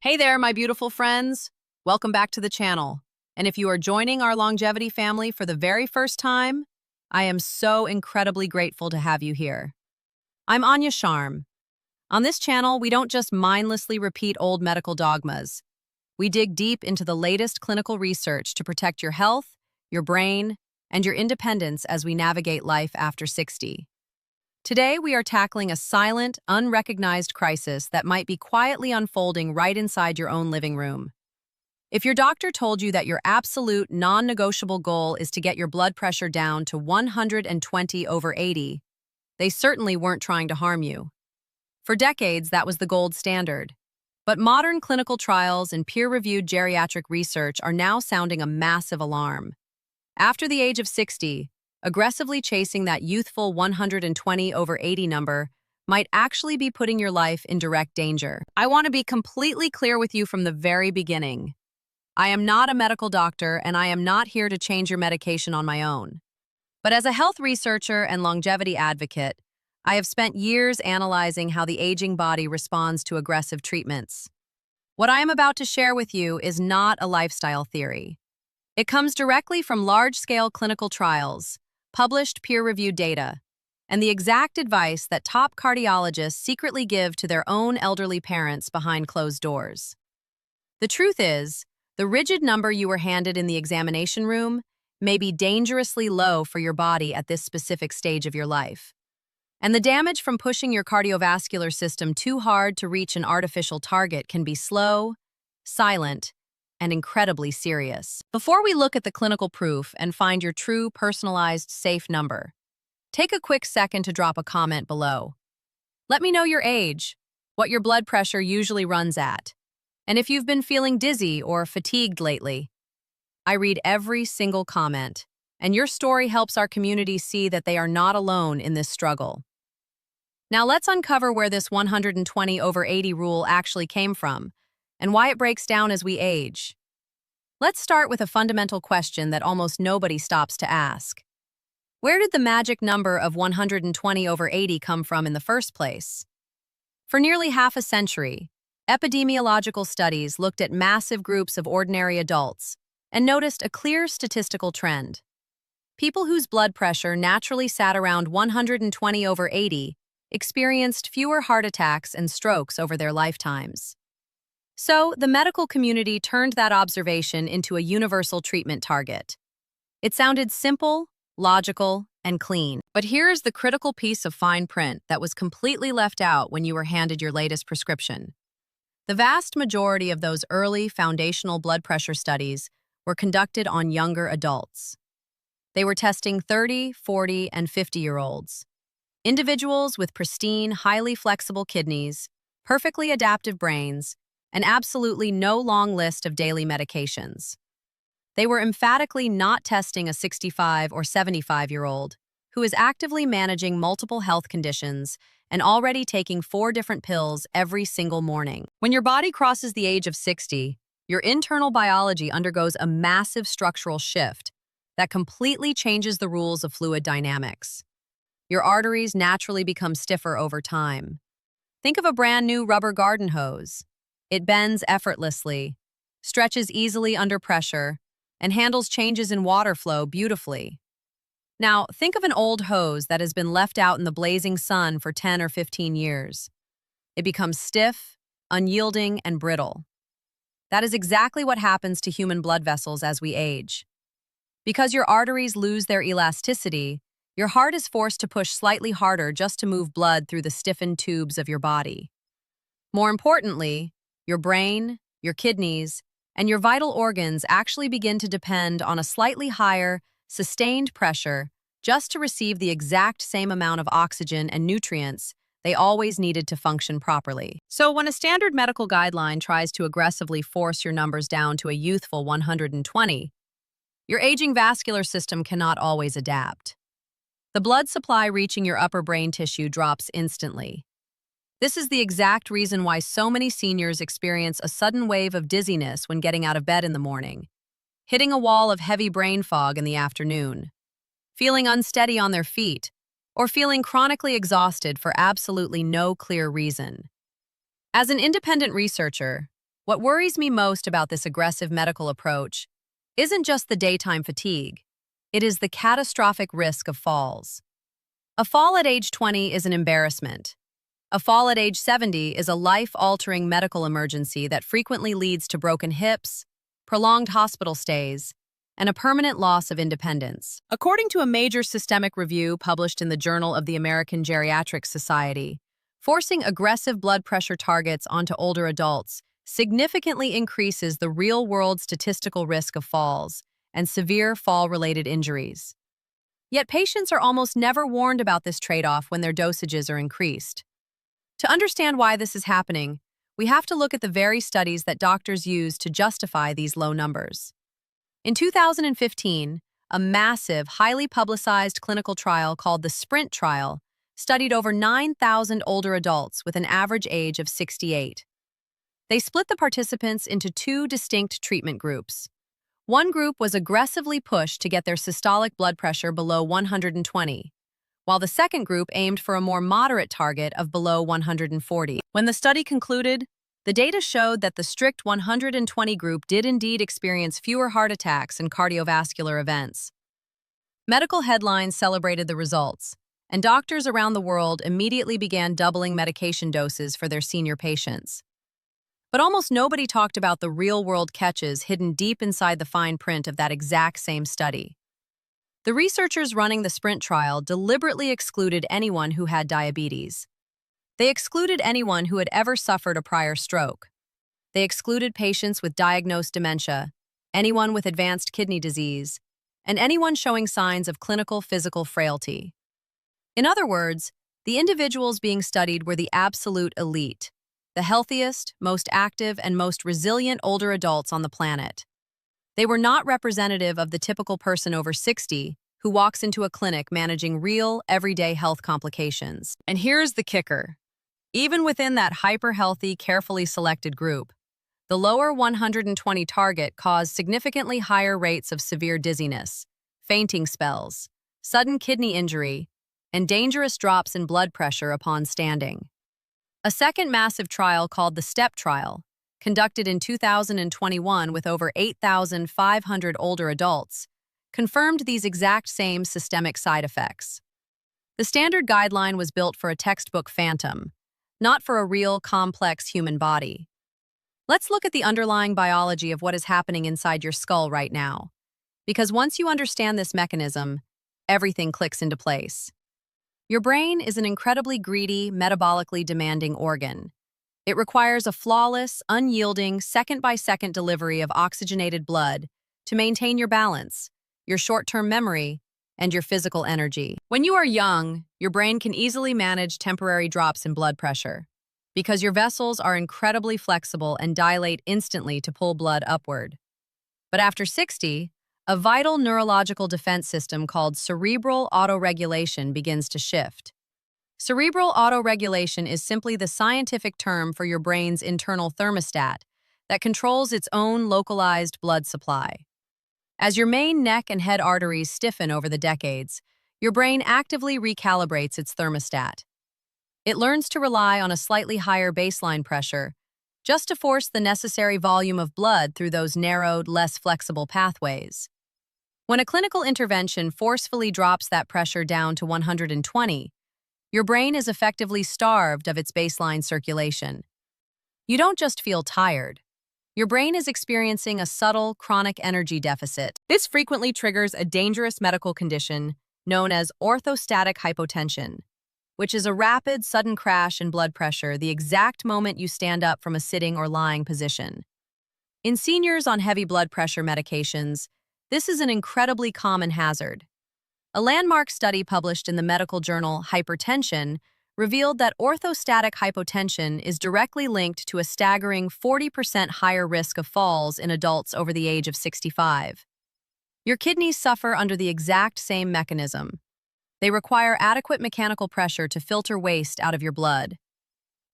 Hey there, my beautiful friends. Welcome back to the channel. And if you are joining our longevity family for the very first time, I am so incredibly grateful to have you here. I'm Anya Sharma. On this channel, we don't just mindlessly repeat old medical dogmas. We dig deep into the latest clinical research to protect your health, your brain, and your independence as we navigate life after 60. Today, we are tackling a silent, unrecognized crisis that might be quietly unfolding right inside your own living room. If your doctor told you that your absolute, non-negotiable goal is to get your blood pressure down to 120/80, they certainly weren't trying to harm you. For decades, that was the gold standard. But modern clinical trials and peer-reviewed geriatric research are now sounding a massive alarm. After the age of 60, aggressively chasing that youthful 120/80 number might actually be putting your life in direct danger. I want to be completely clear with you from the very beginning. I am not a medical doctor, and I am not here to change your medication on my own. But as a health researcher and longevity advocate, I have spent years analyzing how the aging body responds to aggressive treatments. What I am about to share with you is not a lifestyle theory. It comes directly from large-scale clinical trials, published peer-reviewed data, and the exact advice that top cardiologists secretly give to their own elderly parents behind closed doors. The truth is, the rigid number you were handed in the examination room may be dangerously low for your body at this specific stage of your life. And the damage from pushing your cardiovascular system too hard to reach an artificial target can be slow, silent, and incredibly serious. Before we look at the clinical proof and find your true, personalized, safe number, take a quick second to drop a comment below. Let me know your age, what your blood pressure usually runs at, and if you've been feeling dizzy or fatigued lately. I read every single comment, and your story helps our community see that they are not alone in this struggle. Now let's uncover where this 120/80 rule actually came from, and why it breaks down as we age. Let's start with a fundamental question that almost nobody stops to ask. Where did the magic number of 120/80 come from in the first place? For nearly half a century, epidemiological studies looked at massive groups of ordinary adults and noticed a clear statistical trend. People whose blood pressure naturally sat around 120/80 experienced fewer heart attacks and strokes over their lifetimes. So, the medical community turned that observation into a universal treatment target. It sounded simple, logical, and clean. But here's the critical piece of fine print that was completely left out when you were handed your latest prescription. The vast majority of those early foundational blood pressure studies were conducted on younger adults. They were testing 30, 40, and 50-year-olds. Individuals with pristine, highly flexible kidneys, perfectly adaptive brains, and absolutely no long list of daily medications. They were emphatically not testing a 65 or 75-year-old who is actively managing multiple health conditions and already taking 4 different pills every single morning. When your body crosses the age of 60, your internal biology undergoes a massive structural shift that completely changes the rules of fluid dynamics. Your arteries naturally become stiffer over time. Think of a brand new rubber garden hose. It bends effortlessly, stretches easily under pressure, and handles changes in water flow beautifully. Now, think of an old hose that has been left out in the blazing sun for 10 or 15 years. It becomes stiff, unyielding, and brittle. That is exactly what happens to human blood vessels as we age. Because your arteries lose their elasticity, your heart is forced to push slightly harder just to move blood through the stiffened tubes of your body. More importantly, your brain, your kidneys, and your vital organs actually begin to depend on a slightly higher, sustained pressure just to receive the exact same amount of oxygen and nutrients they always needed to function properly. So when a standard medical guideline tries to aggressively force your numbers down to a youthful 120, your aging vascular system cannot always adapt. The blood supply reaching your upper brain tissue drops instantly. This is the exact reason why so many seniors experience a sudden wave of dizziness when getting out of bed in the morning, hitting a wall of heavy brain fog in the afternoon, feeling unsteady on their feet, or feeling chronically exhausted for absolutely no clear reason. As an independent researcher, What worries me most about this aggressive medical approach isn't just the daytime fatigue, it is the catastrophic risk of falls. A fall at age 20 is an embarrassment. A fall at age 70 is a life-altering medical emergency that frequently leads to broken hips, prolonged hospital stays, and a permanent loss of independence. According to a major systemic review published in the Journal of the American Geriatric Society, forcing aggressive blood pressure targets onto older adults significantly increases the real-world statistical risk of falls and severe fall-related injuries. Yet patients are almost never warned about this trade-off when their dosages are increased. To understand why this is happening, we have to look at the very studies that doctors use to justify these low numbers. In 2015, a massive, highly publicized clinical trial called the SPRINT trial studied over 9,000 older adults with an average age of 68. They split the participants into two distinct treatment groups. One group was aggressively pushed to get their systolic blood pressure below 120, while the second group aimed for a more moderate target of below 140. When the study concluded, the data showed that the strict 120 group did indeed experience fewer heart attacks and cardiovascular events. Medical headlines celebrated the results, and doctors around the world immediately began doubling medication doses for their senior patients. But almost nobody talked about the real-world catches hidden deep inside the fine print of that exact same study. The researchers running the SPRINT trial deliberately excluded anyone who had diabetes. They excluded anyone who had ever suffered a prior stroke. They excluded patients with diagnosed dementia, anyone with advanced kidney disease, and anyone showing signs of clinical physical frailty. In other words, the individuals being studied were the absolute elite, the healthiest, most active, and most resilient older adults on the planet. They were not representative of the typical person over 60 who walks into a clinic managing real, everyday health complications. And here's the kicker. Even within that hyper-healthy, carefully selected group, the lower 120 target caused significantly higher rates of severe dizziness, fainting spells, sudden kidney injury, and dangerous drops in blood pressure upon standing. A second massive trial called the STEP trial, conducted in 2021 with over 8,500 older adults, confirmed these exact same systemic side effects. The standard guideline was built for a textbook phantom, not for a real, complex human body. Let's look at the underlying biology of what is happening inside your skull right now, because once you understand this mechanism, everything clicks into place. Your brain is an incredibly greedy, metabolically demanding organ. It requires a flawless, unyielding, second-by-second delivery of oxygenated blood to maintain your balance, your short-term memory, and your physical energy. When you are young, your brain can easily manage temporary drops in blood pressure because your vessels are incredibly flexible and dilate instantly to pull blood upward. But after 60, a vital neurological defense system called cerebral autoregulation begins to shift. Cerebral autoregulation is simply the scientific term for your brain's internal thermostat that controls its own localized blood supply. As your main neck and head arteries stiffen over the decades, your brain actively recalibrates its thermostat. It learns to rely on a slightly higher baseline pressure just to force the necessary volume of blood through those narrowed, less flexible pathways. When a clinical intervention forcefully drops that pressure down to 120, your brain is effectively starved of its baseline circulation. You don't just feel tired. Your brain is experiencing a subtle, chronic energy deficit. This frequently triggers a dangerous medical condition known as orthostatic hypotension, which is a rapid, sudden crash in blood pressure the exact moment you stand up from a sitting or lying position. In seniors on heavy blood pressure medications, this is an incredibly common hazard. A landmark study published in the medical journal Hypertension revealed that orthostatic hypotension is directly linked to a staggering 40% higher risk of falls in adults over the age of 65. Your kidneys suffer under the exact same mechanism. They require adequate mechanical pressure to filter waste out of your blood.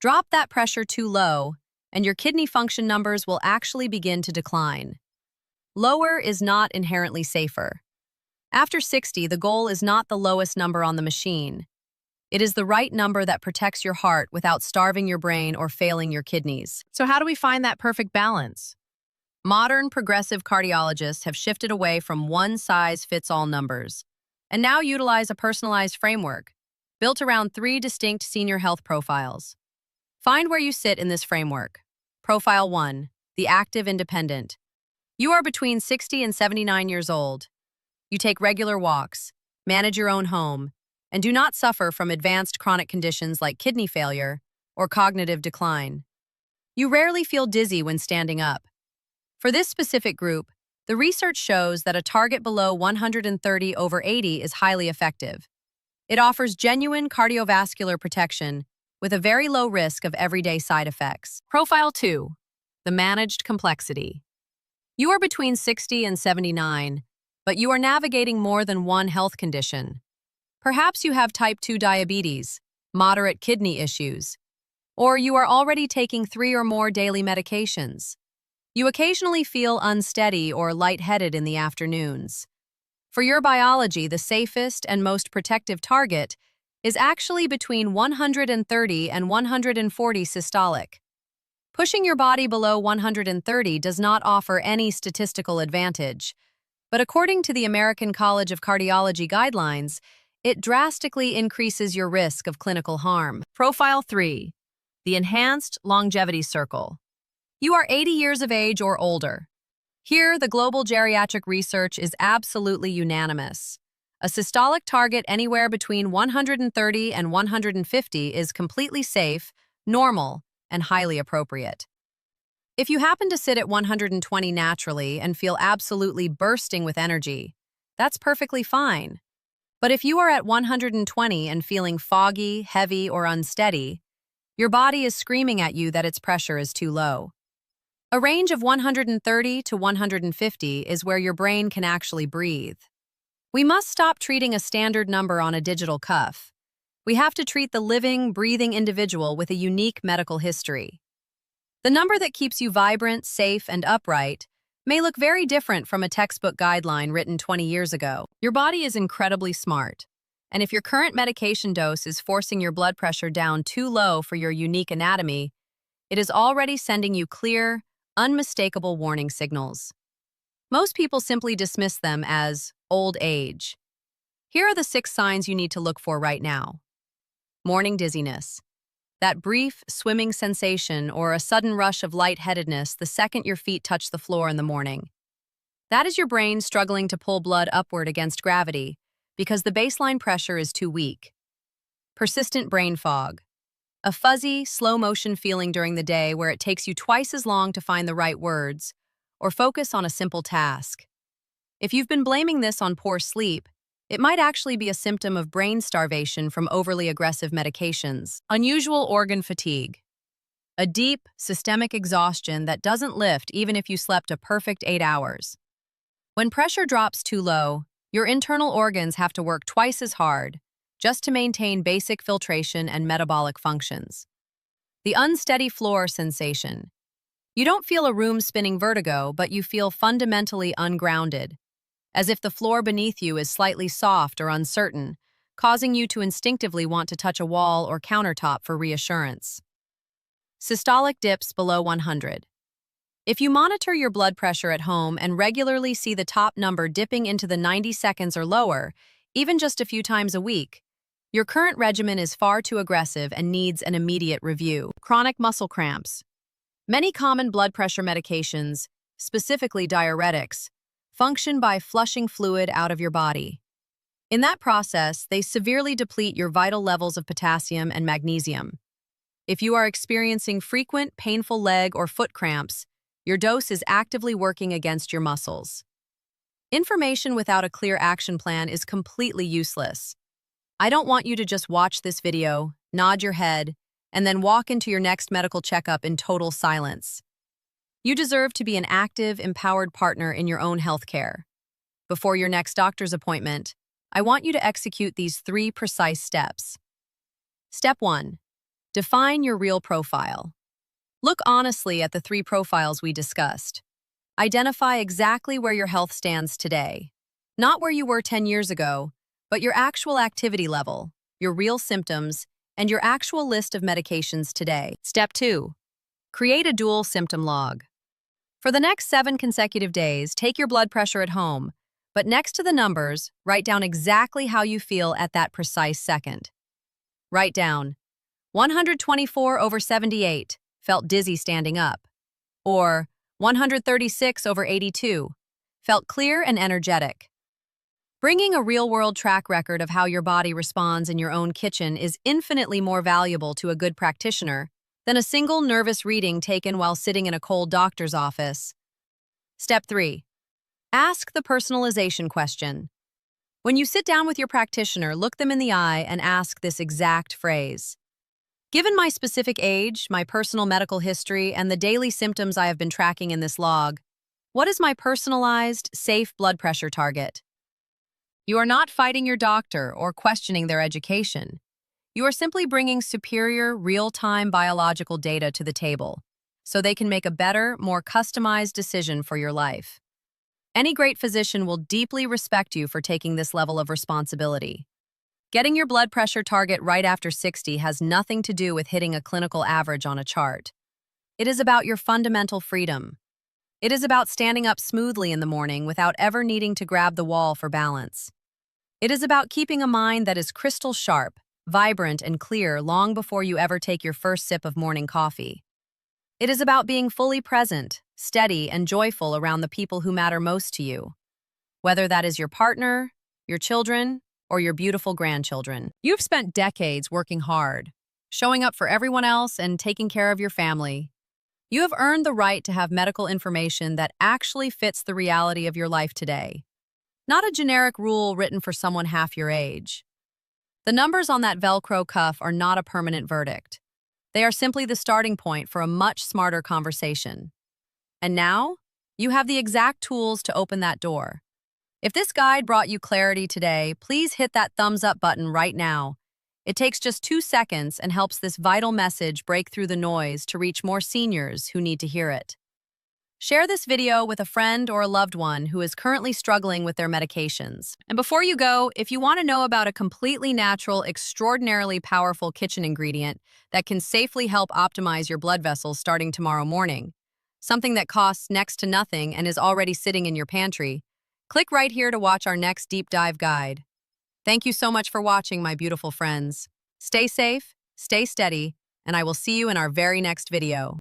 Drop that pressure too low, and your kidney function numbers will actually begin to decline. Lower is not inherently safer. After 60, the goal is not the lowest number on the machine. It is the right number that protects your heart without starving your brain or failing your kidneys. So how do we find that perfect balance? Modern progressive cardiologists have shifted away from one-size-fits-all numbers and now utilize a personalized framework built around 3 distinct senior health profiles. Find where you sit in this framework. Profile 1, the active independent. You are between 60 and 79 years old. You take regular walks, manage your own home, and do not suffer from advanced chronic conditions like kidney failure or cognitive decline. You rarely feel dizzy when standing up. For this specific group, the research shows that a target below 130/80 is highly effective. It offers genuine cardiovascular protection with a very low risk of everyday side effects. Profile 2, the managed complexity. You are between 60 and 79, but you are navigating more than one health condition. Perhaps you have type 2 diabetes, moderate kidney issues, or you are already taking 3 or more daily medications. You occasionally feel unsteady or lightheaded in the afternoons. For your biology, the safest and most protective target is actually between 130 and 140 systolic. Pushing your body below 130 does not offer any statistical advantage, but according to the American College of Cardiology guidelines, it drastically increases your risk of clinical harm. Profile 3, the enhanced longevity circle. You are 80 years of age or older. Here, the global geriatric research is absolutely unanimous. A systolic target anywhere between 130 and 150 is completely safe, normal, and highly appropriate. If you happen to sit at 120 naturally and feel absolutely bursting with energy, that's perfectly fine. But if you are at 120 and feeling foggy, heavy, or unsteady, your body is screaming at you that its pressure is too low. A range of 130 to 150 is where your brain can actually breathe. We must stop treating a standard number on a digital cuff. We have to treat the living, breathing individual with a unique medical history. The number that keeps you vibrant, safe, and upright may look very different from a textbook guideline written 20 years ago. Your body is incredibly smart, and if your current medication dose is forcing your blood pressure down too low for your unique anatomy, it is already sending you clear, unmistakable warning signals. Most people simply dismiss them as old age. Here are the 6 signs you need to look for right now. Morning dizziness. That brief, swimming sensation or a sudden rush of lightheadedness the second your feet touch the floor in the morning. That is your brain struggling to pull blood upward against gravity because the baseline pressure is too weak. Persistent brain fog. A fuzzy, slow-motion feeling during the day where it takes you twice as long to find the right words or focus on a simple task. If you've been blaming this on poor sleep, it might actually be a symptom of brain starvation from overly aggressive medications. Unusual organ fatigue. A deep, systemic exhaustion that doesn't lift even if you slept a perfect 8 hours. When pressure drops too low, your internal organs have to work twice as hard just to maintain basic filtration and metabolic functions. The unsteady floor sensation. You don't feel a room-spinning vertigo, but you feel fundamentally ungrounded, as if the floor beneath you is slightly soft or uncertain, causing you to instinctively want to touch a wall or countertop for reassurance. Systolic dips below 100. If you monitor your blood pressure at home and regularly see the top number dipping into the 90 seconds or lower, even just a few times a week, your current regimen is far too aggressive and needs an immediate review. Chronic muscle cramps. Many common blood pressure medications, specifically diuretics, function by flushing fluid out of your body. In that process, they severely deplete your vital levels of potassium and magnesium. If you are experiencing frequent, painful leg or foot cramps, your dose is actively working against your muscles. Information without a clear action plan is completely useless. I don't want you to just watch this video, nod your head, and then walk into your next medical checkup in total silence. You deserve to be an active, empowered partner in your own healthcare. Before your next doctor's appointment, I want you to execute these 3 precise steps. Step 1. Define your real profile. Look honestly at the 3 profiles we discussed. Identify exactly where your health stands today. Not where you were 10 years ago, but your actual activity level, your real symptoms, and your actual list of medications today. Step 2. Create a dual symptom log. For the next 7 consecutive days, take your blood pressure at home, but next to the numbers, write down exactly how you feel at that precise second. Write down, 124/78, felt dizzy standing up. Or 136/82, felt clear and energetic. Bringing a real-world track record of how your body responds in your own kitchen is infinitely more valuable to a good practitioner than a single nervous reading taken while sitting in a cold doctor's office. Step 3. Ask the personalization question. When you sit down with your practitioner, look them in the eye and ask this exact phrase. Given my specific age, my personal medical history, and the daily symptoms I have been tracking in this log, what is my personalized, safe blood pressure target? You are not fighting your doctor or questioning their education. You are simply bringing superior, real-time biological data to the table, so they can make a better, more customized decision for your life. Any great physician will deeply respect you for taking this level of responsibility. Getting your blood pressure target right after 60 has nothing to do with hitting a clinical average on a chart. It is about your fundamental freedom. It is about standing up smoothly in the morning without ever needing to grab the wall for balance. It is about keeping a mind that is crystal sharp, vibrant, and clear long before you ever take your first sip of morning coffee. It is about being fully present, steady, and joyful around the people who matter most to you. Whether that is your partner, your children, or your beautiful grandchildren. You've spent decades working hard, showing up for everyone else and taking care of your family. You have earned the right to have medical information that actually fits the reality of your life today, not a generic rule written for someone half your age. The numbers on that Velcro cuff are not a permanent verdict. They are simply the starting point for a much smarter conversation. And now, you have the exact tools to open that door. If this guide brought you clarity today, please hit that thumbs up button right now. It takes just 2 seconds and helps this vital message break through the noise to reach more seniors who need to hear it. Share this video with a friend or a loved one who is currently struggling with their medications. And before you go, if you want to know about a completely natural, extraordinarily powerful kitchen ingredient that can safely help optimize your blood vessels starting tomorrow morning, something that costs next to nothing and is already sitting in your pantry, click right here to watch our next deep dive guide. Thank you so much for watching, my beautiful friends. Stay safe, stay steady, and I will see you in our very next video.